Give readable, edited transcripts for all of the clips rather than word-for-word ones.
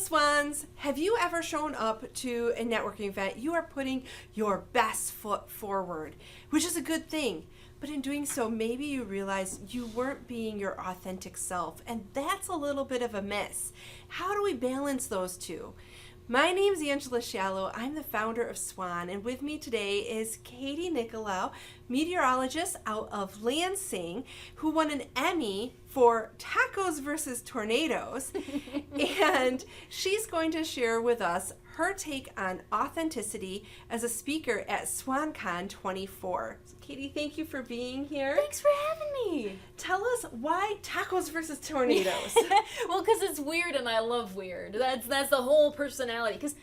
Swans, have you ever shown up to a networking event? You are putting your best foot forward, which is a good thing. But in doing so, maybe you realize you weren't being your authentic self, and that's a little bit of a miss. How do we balance those two? My name's Angela Shallow. I'm the founder of SWAN, and with me today is Katie Nickolaow, meteorologist out of Lansing, who won an Emmy for Tacos versus Tornadoes. And she's going to share with us her take on authenticity as a speaker at SWAN Con 24. So Katie, thank you for being here. Thanks for having me. Tell us why tacos versus tornadoes. Well, because it's weird and I love weird. That's the whole personality. Because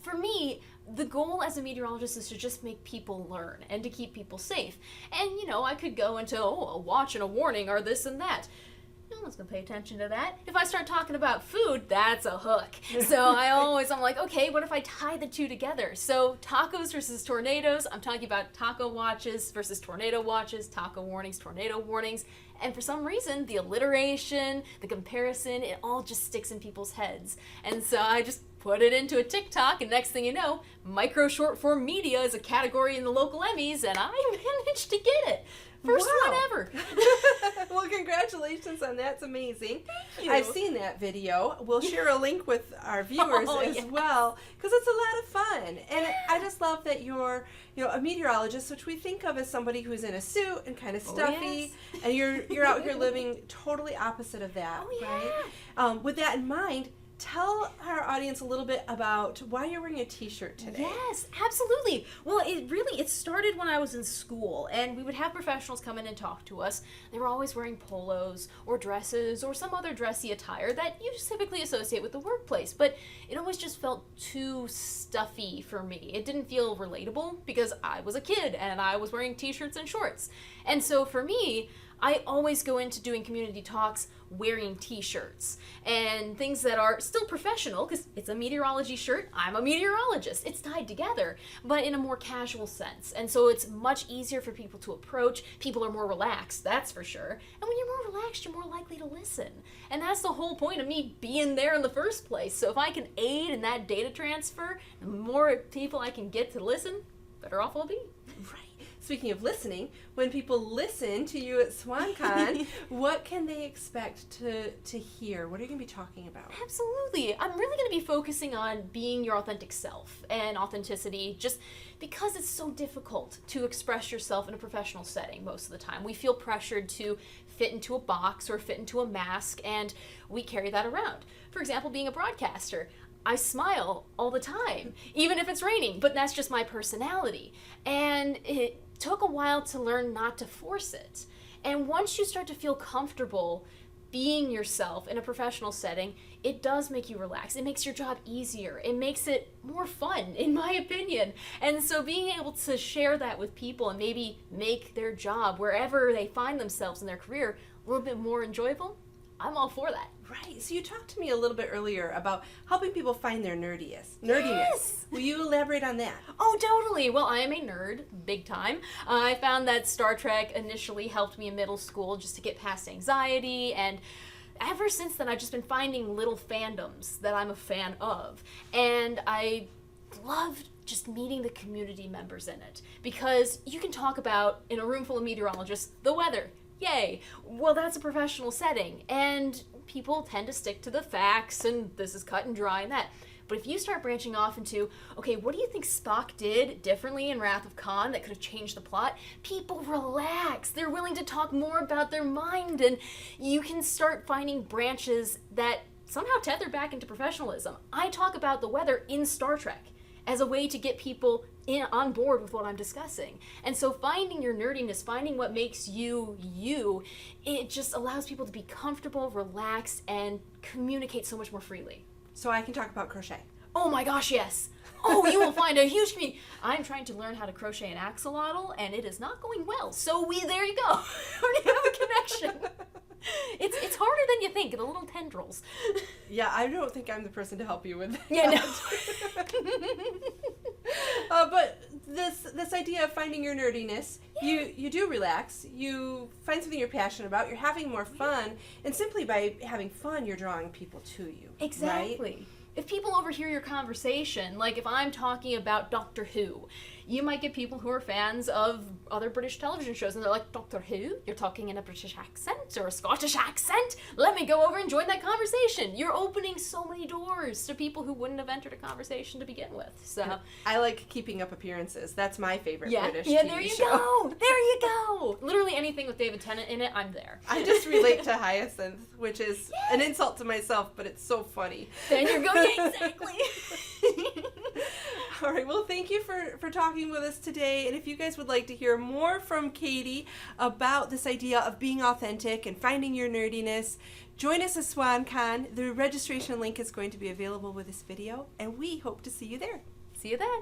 for me, the goal as a meteorologist is to just make people learn and to keep people safe. And, I could go into, a watch and a warning or this and that. No one's going to pay attention to that. If I start talking about food, that's a hook. So I'm like, okay, what if I tie the two together? So tacos versus tornadoes, I'm talking about taco watches versus tornado watches, taco warnings, tornado warnings. And for some reason, the alliteration, the comparison, it all just sticks in people's heads. And so I just put it into a TikTok, and next thing you know, micro short form media is a category in the local Emmys, and I managed to get it. First one ever. Well, congratulations on that. It's amazing. Thank you. I've seen that video. We'll share a link with our viewers as well, because it's a lot of fun. And I just love that you're a meteorologist, which we think of as somebody who's in a suit and kind of stuffy, and you're out here living totally opposite of that, right? With that in mind, tell our audience a little bit about why you're wearing a t-shirt today. Yes, absolutely. Well, it started when I was in school, and we would have professionals come in and talk to us. They were always wearing polos or dresses or some other dressy attire that you typically associate with the workplace, but it always just felt too stuffy for me. It didn't feel relatable because I was a kid and I was wearing t-shirts and shorts. And so for me, I always go into doing community talks wearing t-shirts and things that are still professional because it's a meteorology shirt. I'm a meteorologist. It's tied together, but in a more casual sense. And so it's much easier for people to approach. People are more relaxed, that's for sure. And when you're more relaxed, you're more likely to listen. And that's the whole point of me being there in the first place. So if I can aid in that data transfer, the more people I can get to listen, better off I'll be. Right. Speaking of listening, when people listen to you at SWAN Con, what can they expect to hear? What are you going to be talking about? Absolutely. I'm really going to be focusing on being your authentic self and authenticity just because it's so difficult to express yourself in a professional setting most of the time. We feel pressured to fit into a box or fit into a mask, and we carry that around. For example, being a broadcaster, I smile all the time, even if it's raining, but that's just my personality. And it took a while to learn not to force it. And once you start to feel comfortable being yourself in a professional setting, it does make you relax. It makes your job easier. It makes it more fun, in my opinion. And so being able to share that with people and maybe make their job, wherever they find themselves in their career, a little bit more enjoyable, I'm all for that. Right. So you talked to me a little bit earlier about helping people find their nerdiness. Yes. Will you elaborate on that? Oh, totally. Well, I am a nerd, big time. I found that Star Trek initially helped me in middle school just to get past anxiety, and ever since then I've just been finding little fandoms that I'm a fan of. And I loved just meeting the community members in it, because you can talk about, in a room full of meteorologists, the weather. Yay. Well, that's a professional setting, and people tend to stick to the facts, and this is cut and dry and that. But if you start branching off into, okay, what do you think Spock did differently in Wrath of Khan that could have changed the plot? People relax. They're willing to talk more about their mind, and you can start finding branches that somehow tether back into professionalism. I talk about the weather in Star Trek as a way to get people on board with what I'm discussing. And so finding your nerdiness, finding what makes you, it just allows people to be comfortable, relaxed, and communicate so much more freely. So I can talk about crochet. Oh my gosh, yes. Oh, you will find a huge community. I'm trying to learn how to crochet an axolotl, and it is not going well. So there you go. We have a connection. It's harder than you think, the little tendrils. Yeah, I don't think I'm the person to help you with that. Yeah, no. But this idea of finding your nerdiness, You do relax. You find something you're passionate about. You're having more fun, and simply by having fun, you're drawing people to you. Exactly. Right? If people overhear your conversation, like if I'm talking about Doctor Who, you might get people who are fans of other British television shows, and they're like, Doctor Who? You're talking in a British accent or a Scottish accent? Let me go over and join that conversation. You're opening so many doors to people who wouldn't have entered a conversation to begin with. So I like Keeping Up Appearances. That's my favorite British yeah, TV there you show. go. There you go. Literally anything with David Tennant in it, I'm there. I just relate to Hyacinth, which is an insult to myself, but it's so funny. Then you're going, exactly. All right, well, thank you for talking with us today. And if you guys would like to hear more from Katie about this idea of being authentic and finding your nerdiness, join us at SWAN Con. The registration link is going to be available with this video, and we hope to see you there. See you then.